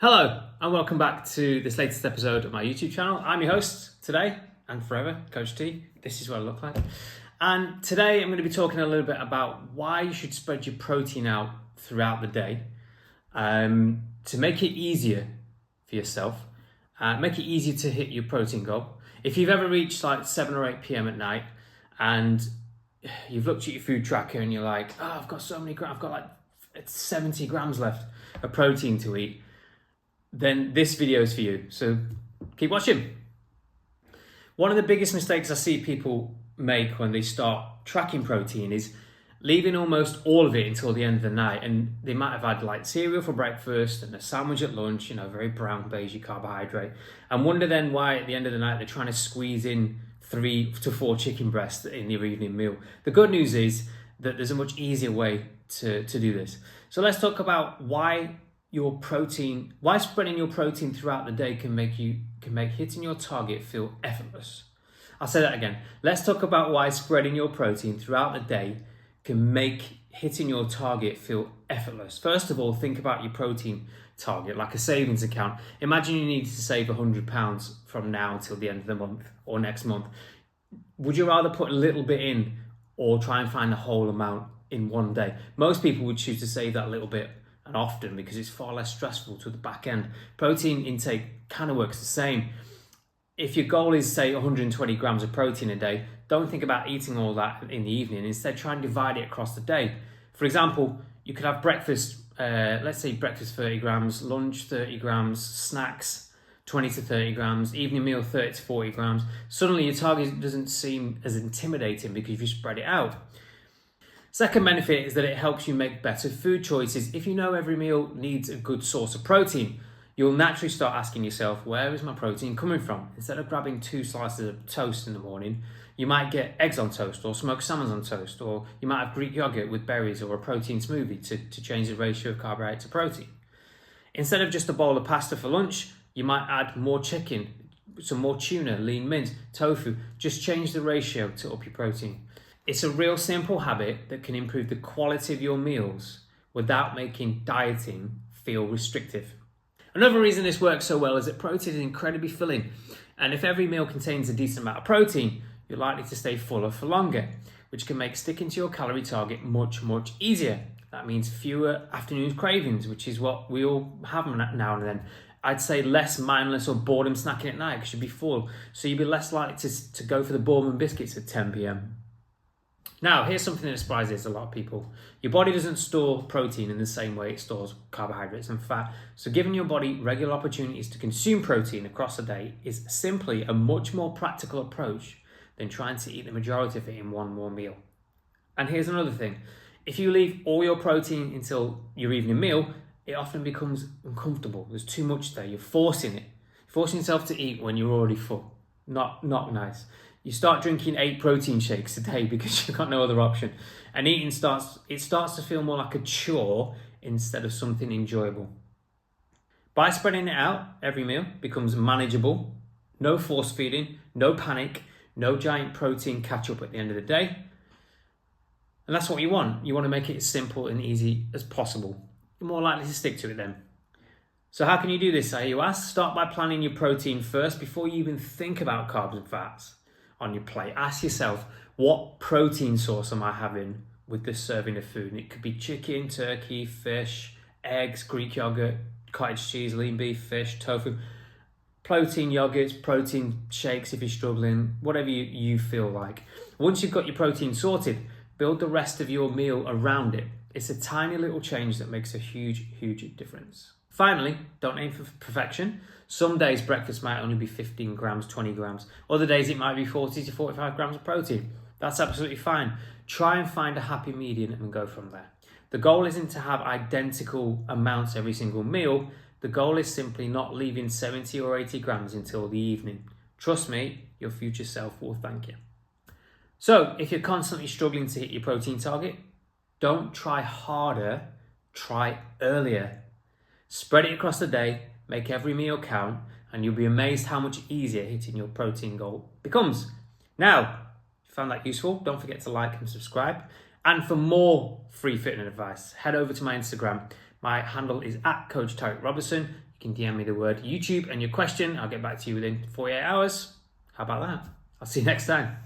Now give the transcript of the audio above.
Hello, and welcome back to this latest episode of my YouTube channel. I'm your host today and forever, Coach T. This is what I look like. And today I'm going to be talking a little bit about why you should spread your protein out throughout the day to make it easier for yourself, make it easier to hit your protein goal. If you've ever reached like 7 or 8 p.m. at night and you've looked at your food tracker and you're like, oh, I've got so many grams, I've got like 70 grams left of protein to eat, then this video is for you. So keep watching. One of the biggest mistakes I see people make when they start tracking protein is leaving almost all of it until the end of the night. And they might have had like cereal for breakfast and a sandwich at lunch, very brown beige carbohydrate, and wonder then why at the end of the night they're trying to squeeze in 3 to 4 chicken breasts in their evening meal. The good news is that there's a much easier way to do this. So let's talk about why spreading your protein throughout the day can make hitting your target feel effortless. I'll say that again. Let's talk about why spreading your protein throughout the day can make hitting your target feel effortless. First of all, think about your protein target like a savings account. Imagine you need to save £100 from now until the end of the month or next month. Would you rather put a little bit in or try and find the whole amount in one day? Most people would choose to save that little bit and often because it's far less stressful to the back end. Protein intake kind of works the same. If your goal is, say, 120 grams of protein a day, don't think about eating all that in the evening. Instead, try and divide it across the day. For example, you could have breakfast, let's say breakfast 30 grams, lunch 30 grams, snacks 20 to 30 grams, evening meal 30 to 40 grams. Suddenly your target doesn't seem as intimidating because you spread it out. Second benefit is that it helps you make better food choices. If you know every meal needs a good source of protein, you'll naturally start asking yourself, where is my protein coming from? Instead of grabbing 2 slices of toast in the morning, you might get eggs on toast or smoked salmon on toast, or you might have Greek yogurt with berries or a protein smoothie to change the ratio of carbohydrate to protein. Instead of just a bowl of pasta for lunch, you might add more chicken, some more tuna, lean mint, tofu. Just change the ratio to up your protein. It's a real simple habit that can improve the quality of your meals without making dieting feel restrictive. Another reason this works so well is that protein is incredibly filling. And if every meal contains a decent amount of protein, you're likely to stay fuller for longer, which can make sticking to your calorie target much, much easier. That means fewer afternoon cravings, which is what we all have now and then. I'd say less mindless or boredom snacking at night because you'd be full. So you'd be less likely to go for the Bourbon biscuits at 10 p.m. Now, here's something that surprises a lot of people. Your body doesn't store protein in the same way it stores carbohydrates and fat. So giving your body regular opportunities to consume protein across the day is simply a much more practical approach than trying to eat the majority of it in one more meal. And here's another thing. If you leave all your protein until your evening meal, it often becomes uncomfortable. There's too much there. You're forcing it. Forcing yourself to eat when you're already full. Not nice. You start drinking 8 protein shakes a day because you've got no other option. And eating starts to feel more like a chore instead of something enjoyable. By spreading it out, every meal becomes manageable. No force feeding, no panic, no giant protein catch up at the end of the day. And that's what you want. You want to make it as simple and easy as possible. You're more likely to stick to it then. So how can you do this, you ask? Start by planning your protein first before you even think about carbs and fats on your plate. Ask yourself, what protein source am I having with this serving of food? And it could be chicken, turkey, fish, eggs, Greek yogurt, cottage cheese, lean beef, fish, tofu, protein yogurts, protein shakes if you're struggling, whatever you feel like. Once you've got your protein sorted, build the rest of your meal around it. It's a tiny little change that makes a huge, huge difference. Finally, don't aim for perfection. Some days breakfast might only be 15 grams, 20 grams. Other days it might be 40 to 45 grams of protein. That's absolutely fine. Try and find a happy median and go from there. The goal isn't to have identical amounts every single meal. The goal is simply not leaving 70 or 80 grams until the evening. Trust me, your future self will thank you. So if you're constantly struggling to hit your protein target, don't try harder, try earlier. Spread it across the day, make every meal count, and you'll be amazed how much easier hitting your protein goal becomes. Now, if you found that useful, don't forget to like and subscribe. And for more free fitness advice, head over to my Instagram. My handle is @Coach Tarek Robertson. You You can DM me the word YouTube and your question. I'll get back to you within 48 hours. How about that? I'll see you next time.